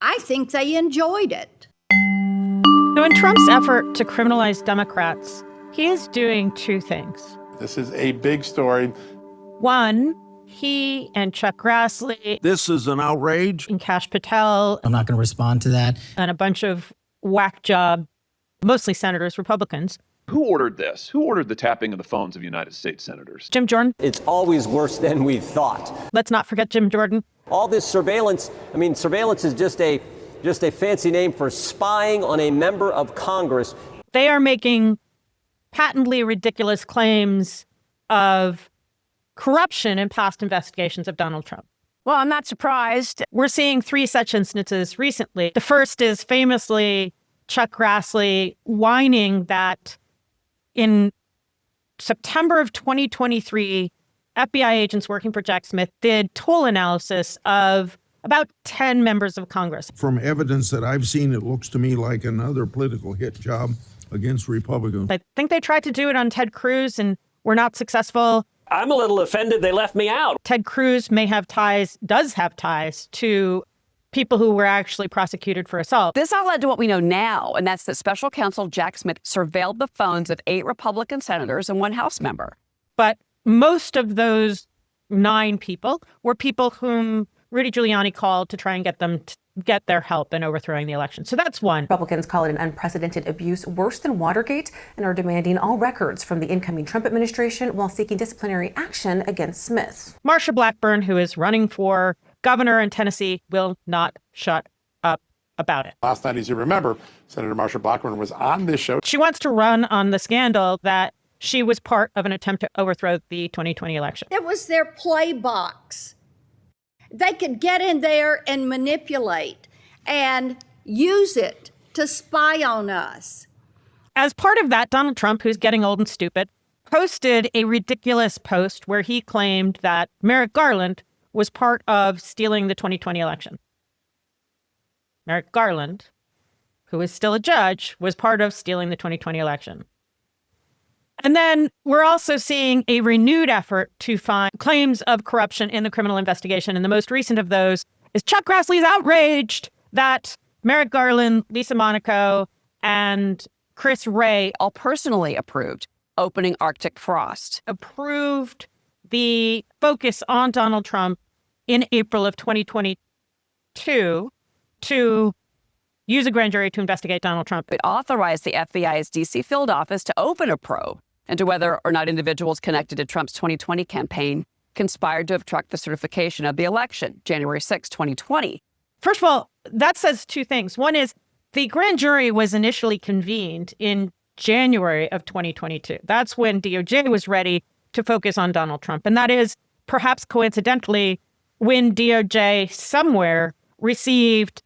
I think they enjoyed it. So in Trump's effort to criminalize Democrats, he is doing two things. This is a big story. One, he and Chuck Grassley. This is an outrage. And Kash Patel. I'm not going to respond to that. And a bunch of whack job, mostly senators, Republicans. Who ordered this? Who ordered the tapping of the phones of United States senators? Jim Jordan. It's always worse than we thought. Let's not forget Jim Jordan. All this surveillance, surveillance is just a fancy name for spying on a member of Congress. They are making patently ridiculous claims of corruption in past investigations of Donald Trump. Well, I'm not surprised. We're seeing three such instances recently. The first is famously Chuck Grassley whining that in September of 2023, FBI agents working for Jack Smith did toll analysis of about 10 members of Congress. From evidence that I've seen, it looks to me like another political hit job against Republicans. I think they tried to do it on Ted Cruz and were not successful. I'm a little offended they left me out. Ted Cruz does have ties to people who were actually prosecuted for assault. This all led to what we know now, and that's that special counsel Jack Smith surveilled the phones of 8 Republican senators and 1 House member. But most of those 9 people were people whom Rudy Giuliani called to try and get them to get their help in overthrowing the election. So that's one. Republicans call it an unprecedented abuse worse than Watergate and are demanding all records from the incoming Trump administration while seeking disciplinary action against Smith. Marsha Blackburn, who is running for governor in Tennessee, will not shut up about it. Last night, as you remember, Senator Marsha Blackburn was on this show. She wants to run on the scandal that she was part of an attempt to overthrow the 2020 election. It was their play box. They could get in there and manipulate and use it to spy on us. As part of that, Donald Trump, who's getting old and stupid, posted a ridiculous post where he claimed that Merrick Garland was part of stealing the 2020 election. Merrick Garland, who is still a judge, was part of stealing the 2020 election. And then we're also seeing a renewed effort to find claims of corruption in the criminal investigation. And the most recent of those is Chuck Grassley's outraged that Merrick Garland, Lisa Monaco, and Chris Wray all personally approved opening Arctic Frost. Approved the focus on Donald Trump in April of 2022 to use a grand jury to investigate Donald Trump. It authorized the FBI's D.C. field office to open a probe into whether or not individuals connected to Trump's 2020 campaign conspired to obstruct the certification of the election, January 6, 2020. First of all, that says two things. One is the grand jury was initially convened in January of 2022. That's when DOJ was ready to focus on Donald Trump. And that is perhaps coincidentally when DOJ somewhere received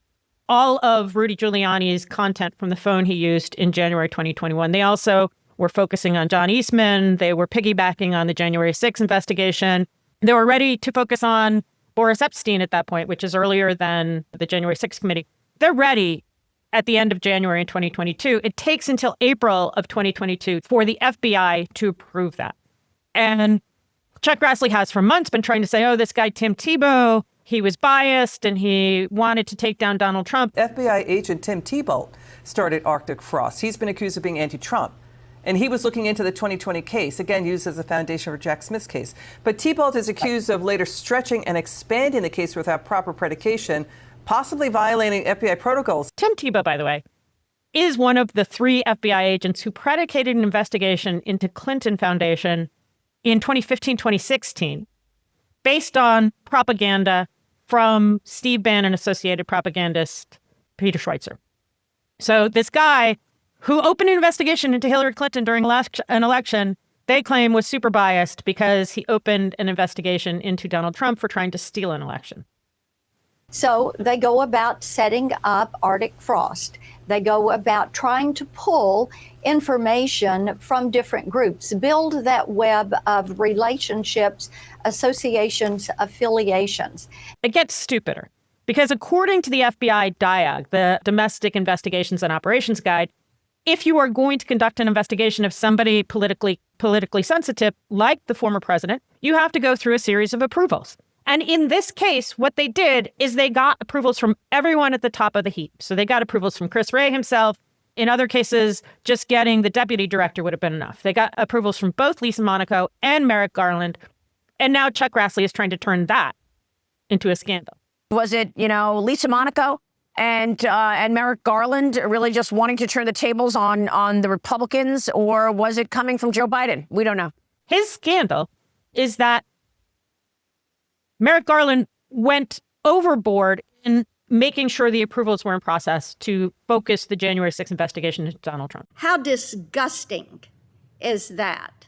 all of Rudy Giuliani's content from the phone he used in January 2021. They also were focusing on John Eastman. They were piggybacking on the January 6th investigation. They were ready to focus on Boris Epstein at that point, which is earlier than the January 6th committee. They're ready at the end of January in 2022. It takes until April of 2022 for the FBI to approve that. And Chuck Grassley has for months been trying to say, oh, this guy, Tim Tebow, he was biased and he wanted to take down Donald Trump. FBI agent Tim Tebow started Arctic Frost. He's been accused of being anti-Trump. And he was looking into the 2020 case, again, used as a foundation for Jack Smith's case. But Tebow is accused of later stretching and expanding the case without proper predication, possibly violating FBI protocols. Tim Tebow, by the way, is one of the 3 FBI agents who predicated an investigation into Clinton Foundation in 2015, 2016, based on propaganda from Steve Bannon associated propagandist Peter Schweitzer. So this guy who opened an investigation into Hillary Clinton during an election, they claim was super biased because he opened an investigation into Donald Trump for trying to steal an election. So they go about setting up Arctic Frost. They go about trying to pull information from different groups, build that web of relationships, associations, affiliations. It gets stupider because according to the FBI DIAG, the Domestic Investigations and Operations Guide, if you are going to conduct an investigation of somebody politically sensitive, like the former president, you have to go through a series of approvals. And in this case, what they did is they got approvals from everyone at the top of the heap. So they got approvals from Chris Wray himself. In other cases, just getting the deputy director would have been enough. They got approvals from both Lisa Monaco and Merrick Garland. And now Chuck Grassley is trying to turn that into a scandal. Was it, Lisa Monaco and Merrick Garland really just wanting to turn the tables on the Republicans, or was it coming from Joe Biden? We don't know. His scandal is that Merrick Garland went overboard in making sure the approvals were in process to focus the January 6th investigation into Donald Trump. How disgusting is that?